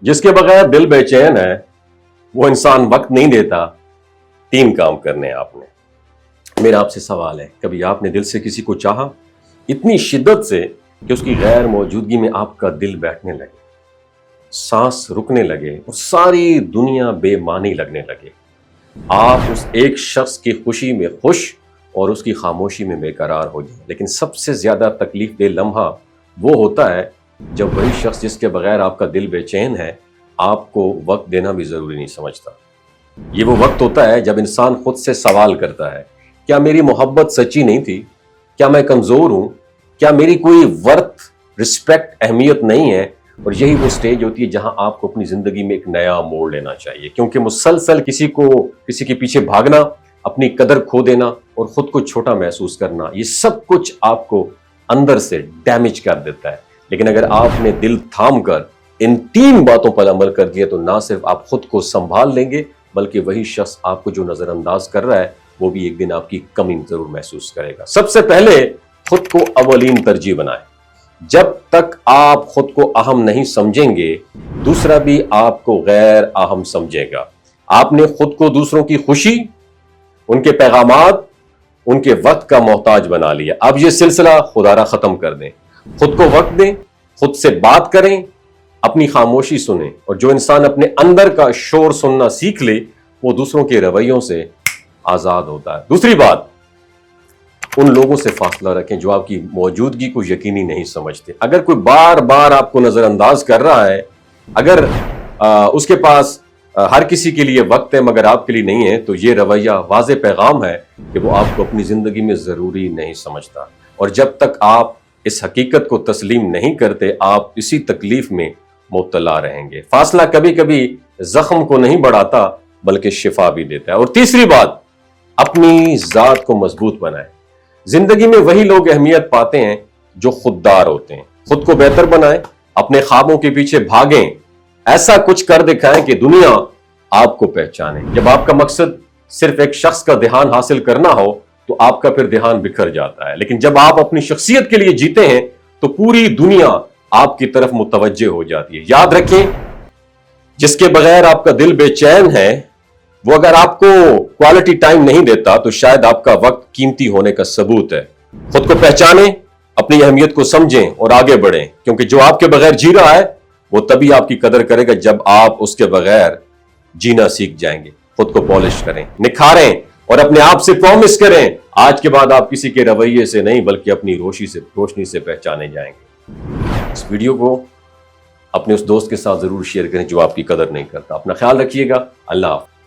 جس کے بغیر دل بے چین ہے وہ انسان وقت نہیں دیتا 3 کام کرنے آپ نے۔ میرا آپ سے سوال ہے، کبھی آپ نے دل سے کسی کو چاہا اتنی شدت سے کہ اس کی غیر موجودگی میں آپ کا دل بیٹھنے لگے، سانس رکنے لگے اور ساری دنیا بے معنی لگنے لگے؟ آپ اس ایک شخص کی خوشی میں خوش اور اس کی خاموشی میں بے قرار ہو جائیں، لیکن سب سے زیادہ تکلیف دہ لمحہ وہ ہوتا ہے جب وہی شخص جس کے بغیر آپ کا دل بے چین ہے آپ کو وقت دینا بھی ضروری نہیں سمجھتا۔ یہ وہ وقت ہوتا ہے جب انسان خود سے سوال کرتا ہے، کیا میری محبت سچی نہیں تھی؟ کیا میں کمزور ہوں؟ کیا میری کوئی ورتھ، رسپیکٹ، اہمیت نہیں ہے؟ اور یہی وہ سٹیج ہوتی ہے جہاں آپ کو اپنی زندگی میں ایک نیا موڑ لینا چاہیے، کیونکہ مسلسل کسی کے پیچھے بھاگنا، اپنی قدر کھو دینا اور خود کو چھوٹا محسوس کرنا، یہ سب کچھ آپ کو اندر سے ڈیمیج کر دیتا ہے۔ لیکن اگر آپ نے دل تھام کر ان 3 باتوں پر عمل کر دیا تو نہ صرف آپ خود کو سنبھال لیں گے بلکہ وہی شخص آپ کو جو نظر انداز کر رہا ہے وہ بھی ایک دن آپ کی کمی ضرور محسوس کرے گا۔ سب سے پہلے خود کو اولین ترجیح بنائیں۔ جب تک آپ خود کو اہم نہیں سمجھیں گے دوسرا بھی آپ کو غیر اہم سمجھے گا۔ آپ نے خود کو دوسروں کی خوشی، ان کے پیغامات، ان کے وقت کا محتاج بنا لیا۔ اب یہ سلسلہ خدا را ختم کر دیں، خود کو وقت دیں، خود سے بات کریں، اپنی خاموشی سنیں، اور جو انسان اپنے اندر کا شور سننا سیکھ لے وہ دوسروں کے رویوں سے آزاد ہوتا ہے۔ دوسری بات، ان لوگوں سے فاصلہ رکھیں جو آپ کی موجودگی کو یقینی نہیں سمجھتے۔ اگر کوئی بار بار آپ کو نظر انداز کر رہا ہے، اگر اس کے پاس ہر کسی کے لیے وقت ہے مگر آپ کے لیے نہیں ہے، تو یہ رویہ واضح پیغام ہے کہ وہ آپ کو اپنی زندگی میں ضروری نہیں سمجھتا، اور جب تک آپ اس حقیقت کو تسلیم نہیں کرتے آپ اسی تکلیف میں مبتلا رہیں گے۔ فاصلہ کبھی کبھی زخم کو نہیں بڑھاتا بلکہ شفا بھی دیتا ہے۔ اور تیسری بات، اپنی ذات کو مضبوط بنائیں۔ زندگی میں وہی لوگ اہمیت پاتے ہیں جو خوددار ہوتے ہیں۔ خود کو بہتر بنائیں، اپنے خوابوں کے پیچھے بھاگیں، ایسا کچھ کر دکھائیں کہ دنیا آپ کو پہچانے۔ جب آپ کا مقصد صرف ایک شخص کا دھیان حاصل کرنا ہو تو آپ کا پھر دھیان بکھر جاتا ہے، لیکن جب آپ اپنی شخصیت کے لیے جیتے ہیں تو پوری دنیا آپ کی طرف متوجہ ہو جاتی ہے۔ یاد رکھیں، جس کے بغیر آپ کا دل بے چین ہے وہ اگر آپ کو کوالٹی ٹائم نہیں دیتا تو شاید آپ کا وقت قیمتی ہونے کا ثبوت ہے۔ خود کو پہچانیں، اپنی اہمیت کو سمجھیں اور آگے بڑھیں، کیونکہ جو آپ کے بغیر جی رہا ہے وہ تبھی آپ کی قدر کرے گا جب آپ اس کے بغیر جینا سیکھ جائیں گے۔ خود کو پالش کریں، نکھاریں اور اپنے آپ سے پرومس کریں آج کے بعد آپ کسی کے رویے سے نہیں بلکہ اپنی روشنی سے پہچانے جائیں گے۔ اس ویڈیو کو اپنے اس دوست کے ساتھ ضرور شیئر کریں جو آپ کی قدر نہیں کرتا۔ اپنا خیال رکھیے گا۔ اللہ حافظ۔